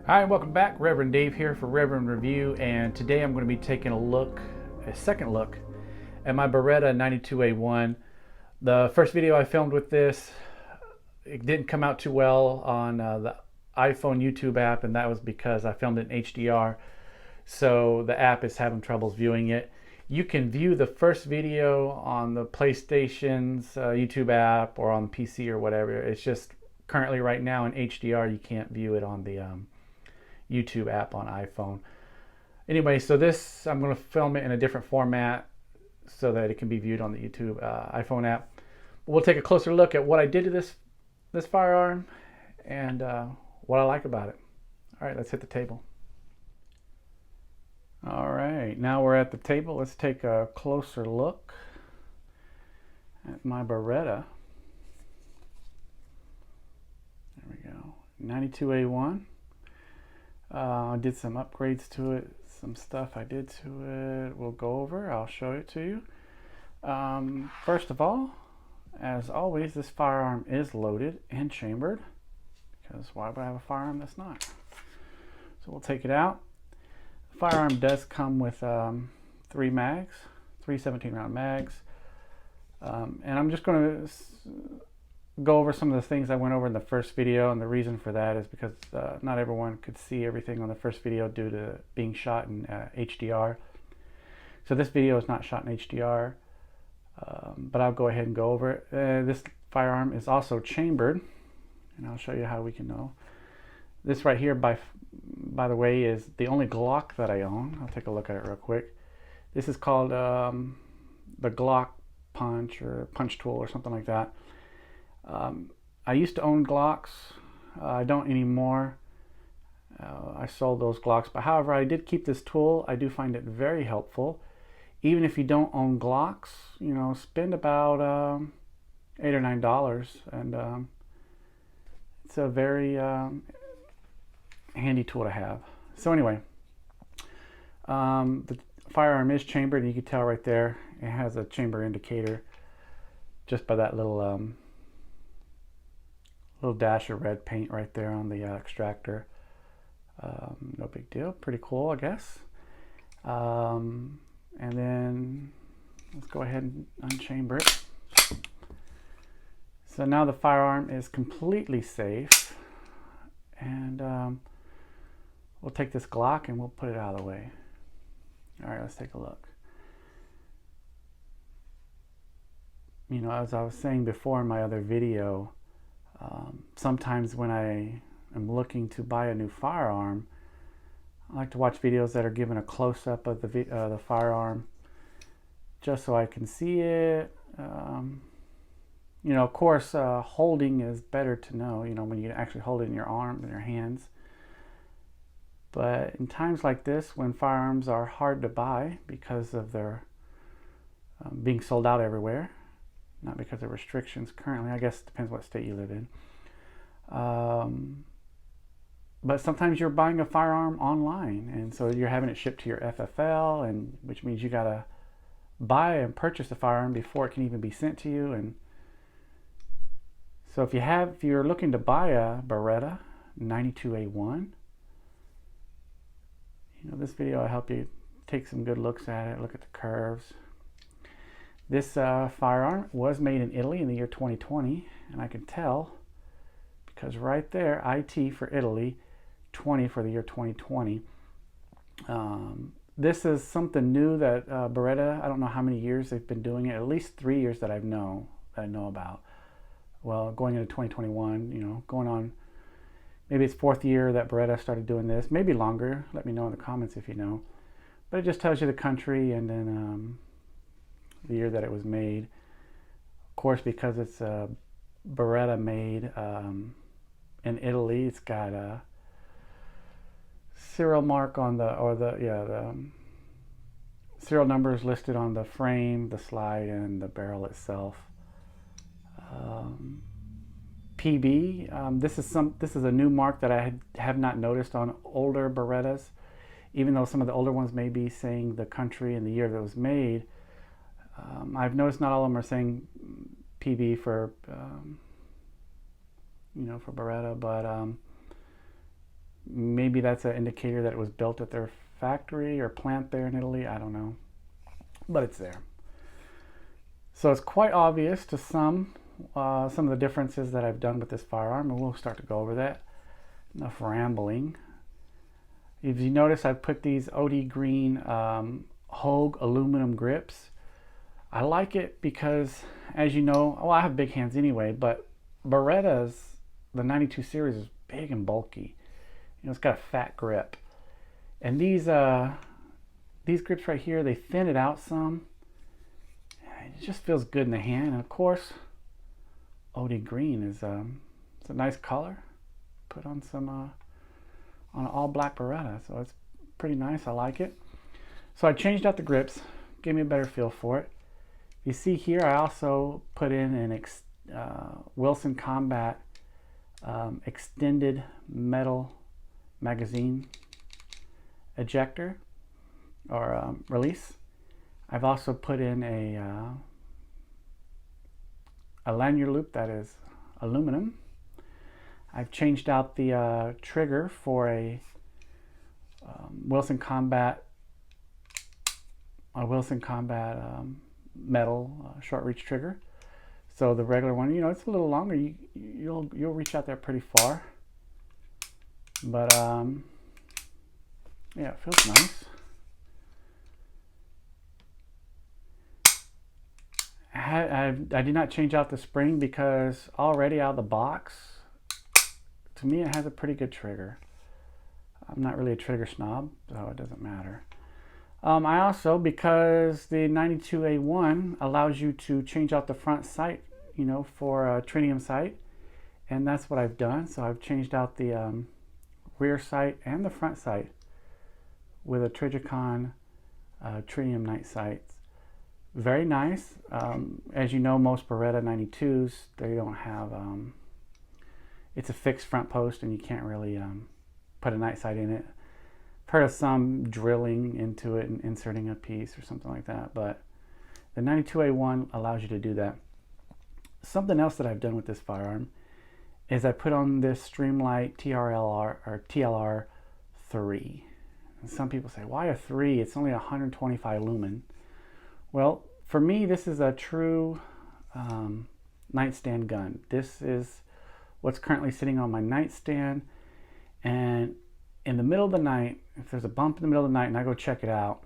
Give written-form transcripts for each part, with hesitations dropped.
Hi, welcome back. Reverend Dave here for Reverend Review, and today I'm going to be taking a second look at my Beretta 92A1. The first video I filmed with this, it didn't come out too well on the iPhone YouTube app, and that was because I filmed it in HDR, so the app is having troubles viewing it. You can view the first video on the PlayStation's YouTube app or on PC or whatever. It's just currently right now in HDR, you can't view it on the YouTube app on iPhone. Anyway, so this, I'm going to film it in a different format so that it can be viewed on the YouTube iPhone app. We'll take a closer look at what I did to this firearm and what I like about it. All right, let's hit the table. All right, now we're at the table. Let's take a closer look at my Beretta. There we go, 92A1. I did some upgrades to it, some stuff I did to it we'll go over. I'll show it to you. First of all, as always, this firearm is loaded and chambered, because why would I have a firearm that's not? So we'll take it out. The firearm does come with 3 mags, 3 17-round mags, and I'm just going to go over some of the things I went over in the first video, and the reason for that is because not everyone could see everything on the first video due to being shot in HDR. So this video is not shot in HDR, but I'll go ahead and go over it. This firearm is also chambered, and I'll show you how we can know. This right here, by the way, is the only Glock that I own. I'll take a look at it real quick. This is called the Glock Punch or Punch Tool or something like that. I used to own Glocks. I don't anymore. I sold those Glocks, but however, I did keep this tool. I do find it very helpful. Even if you don't own Glocks, you know, spend about $8 or $9, and it's a very handy tool to have. So anyway, the firearm is chambered, and you can tell right there it has a chamber indicator just by that little dash of red paint right there on the extractor. No big deal, pretty cool, I guess. And then let's go ahead and unchamber it. So now the firearm is completely safe, and we'll take this Glock and we'll put it out of the way. All right, let's take a look. You know, as I was saying before in my other video, sometimes when I am looking to buy a new firearm, I like to watch videos that are given a close-up of the firearm, just so I can see it. You know, of course, holding is better to know, you know, when you actually hold it in your arms and your hands. But in times like this, when firearms are hard to buy because of their being sold out everywhere, not because of restrictions currently, I guess it depends what state you live in. But sometimes you're buying a firearm online, and so you're having it shipped to your FFL, and which means you gotta buy and purchase the firearm before it can even be sent to you. And so if you're looking to buy a Beretta 92A1, you know, this video will help you take some good looks at it, look at the curves. This firearm was made in Italy in the year 2020, and I can tell because right there, IT for Italy, 20 for the year 2020. This is something new that Beretta, I don't know how many years they've been doing it, at least 3 years that I know about. Well, going into 2021, you know, going on, maybe it's 4th year that Beretta started doing this, maybe longer. Let me know in the comments if you know. But it just tells you the country and then the year that it was made. Of course, because it's a Beretta made in Italy, it's got a serial mark on the serial numbers listed on the frame, the slide, and the barrel itself. PB. This is a new mark that I have not noticed on older Berettas, even though some of the older ones may be saying the country and the year that it was made. I've noticed not all of them are saying PB for you know, for Beretta, but Maybe that's an indicator that it was built at their factory or plant there in Italy. I don't know, but it's there. So it's quite obvious to some of the differences that I've done with this firearm, and we'll start to go over that. Enough rambling. If you notice, I've put these OD green Hogue aluminum grips. I like it because, as you know, well, I have big hands anyway, but Beretta's, the 92 series, is big and bulky. You know, it's got a fat grip. And these grips right here, they thin it out some. It just feels good in the hand. And of course, OD green is it's a nice color. Put on some on an all black Beretta, so it's pretty nice. I like it. So I changed out the grips, gave me a better feel for it. You see here, I also put in an Wilson Combat extended metal magazine ejector or release. I've also put in a lanyard loop that is aluminum. I've changed out the trigger for a Wilson Combat metal short reach trigger. So the regular one, you know, it's a little longer. You'll reach out there pretty far, but yeah, it feels nice. I did not change out the spring because already out of the box, to me, it has a pretty good trigger. I'm not really a trigger snob, so it doesn't matter. I also, because the 92A1 allows you to change out the front sight, you know, for a tritium sight, and that's what I've done. So I've changed out the rear sight and the front sight with a Trijicon tritium night sights. Very nice. As you know, most Beretta 92s, they don't have, it's a fixed front post and you can't really put a night sight in it. I've heard of some drilling into it and inserting a piece or something like that, but the 92A1 allows you to do that. Something else that I've done with this firearm is I put on this Streamlight TLR 3. And some people say, why a 3? It's only 125 lumen. Well, for me, this is a true nightstand gun. This is what's currently sitting on my nightstand, and in the middle of the night, if there's a bump in the middle of the night and I go check it out,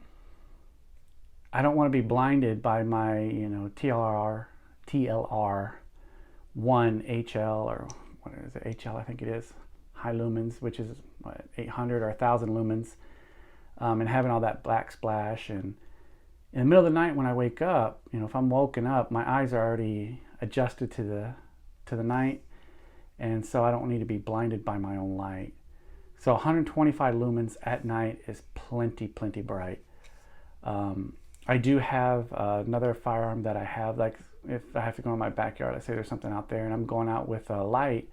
I don't want to be blinded by my, you know, TLR 1 HL, or what is it, HL I think it is, high lumens, which is what, 800 or 1000 lumens, and having all that black splash. And in the middle of the night when I wake up, you know, if I'm woken up, my eyes are already adjusted to the night, and so I don't need to be blinded by my own light. So 125 lumens at night is plenty bright. I do have another firearm that I have, like if I have to go in my backyard, let's say there's something out there and I'm going out with a light,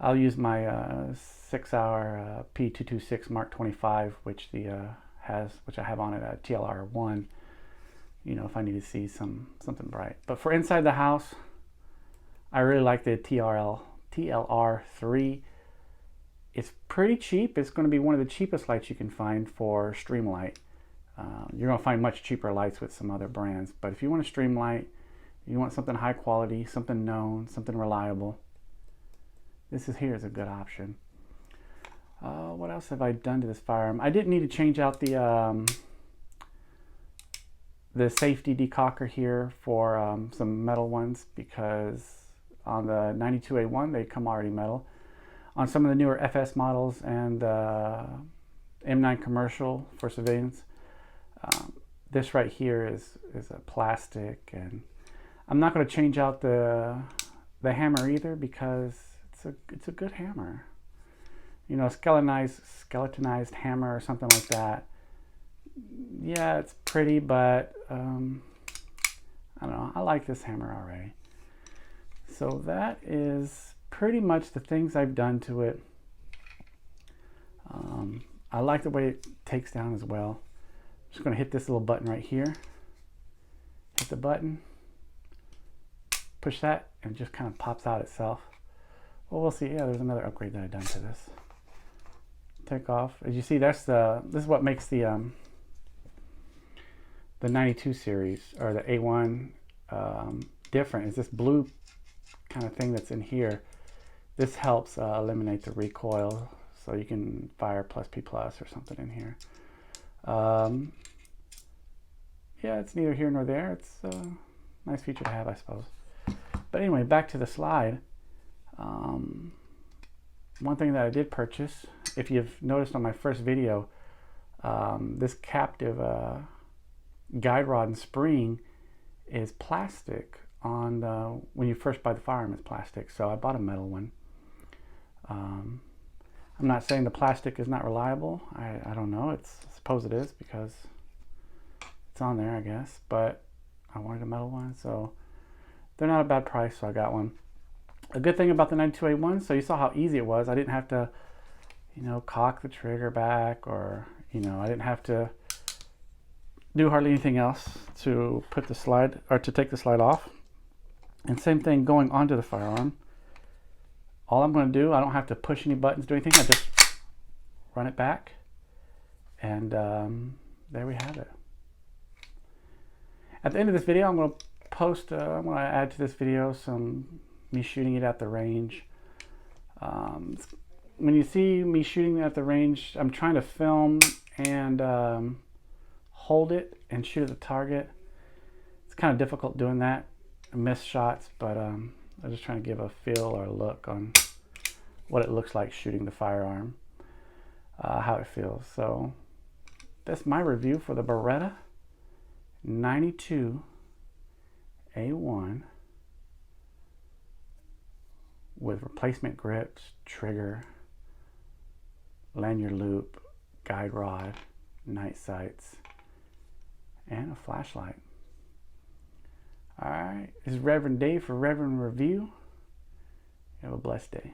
I'll use my 6-hour P226 Mark 25, which I have on it at TLR 1. You know, if I need to see something bright. But for inside the house, I really like the TLR 3. It's pretty cheap. It's going to be one of the cheapest lights you can find for stream light. You're going to find much cheaper lights with some other brands. But if you want a stream light, you want something high quality, something known, something reliable, this is a good option. What else have I done to this firearm? I didn't need to change out the safety decocker here for some metal ones, because on the 92A1 they come already metal. On some of the newer FS models and M9 commercial for civilians, this right here is a plastic, and I'm not going to change out the hammer either, because it's a good hammer. You know, a skeletonized hammer or something like that. Yeah, it's pretty, but I don't know. I like this hammer already. So that is pretty much the things I've done to it. I like the way it takes down as well. I'm just going to hit this little button right here. Hit the button. Push that, and it just kind of pops out itself. Well, we'll see. Yeah, there's another upgrade that I've done to this. take off. As you see, this is what makes the 92 series or the A1 different. Is this blue kind of thing that's in here. This helps eliminate the recoil, so you can fire +P+ or something in here. Yeah, it's neither here nor there. It's a nice feature to have, I suppose. But anyway, back to the slide. One thing that I did purchase, if you've noticed on my first video, this captive guide rod and spring is plastic. On when you first buy the firearm, it's plastic, so I bought a metal one. I'm not saying the plastic is not reliable. I don't know. I suppose it is because it's on there, I guess. But I wanted a metal one, so they're not a bad price, so I got one. A good thing about the 92A1, so you saw how easy it was. I didn't have to, cock the trigger back, or I didn't have to do hardly anything else to put the slide or to take the slide off. And same thing going onto the firearm. All I'm going to do, I don't have to push any buttons, do anything. I just run it back, and there we have it. At the end of this video, I'm going to post, I'm going to add to this video me shooting it at the range. When you see me shooting at the range, I'm trying to film and hold it and shoot at the target. It's kind of difficult doing that. I miss shots, but I'm just trying to give a feel or a look on what it looks like shooting the firearm, how it feels. So that's my review for the Beretta 92 A1 with replacement grips, trigger, lanyard loop, guide rod, night sights, and a flashlight. Alright, this is Reverend Dave for Reverend Review. Have a blessed day.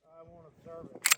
I won't observe it.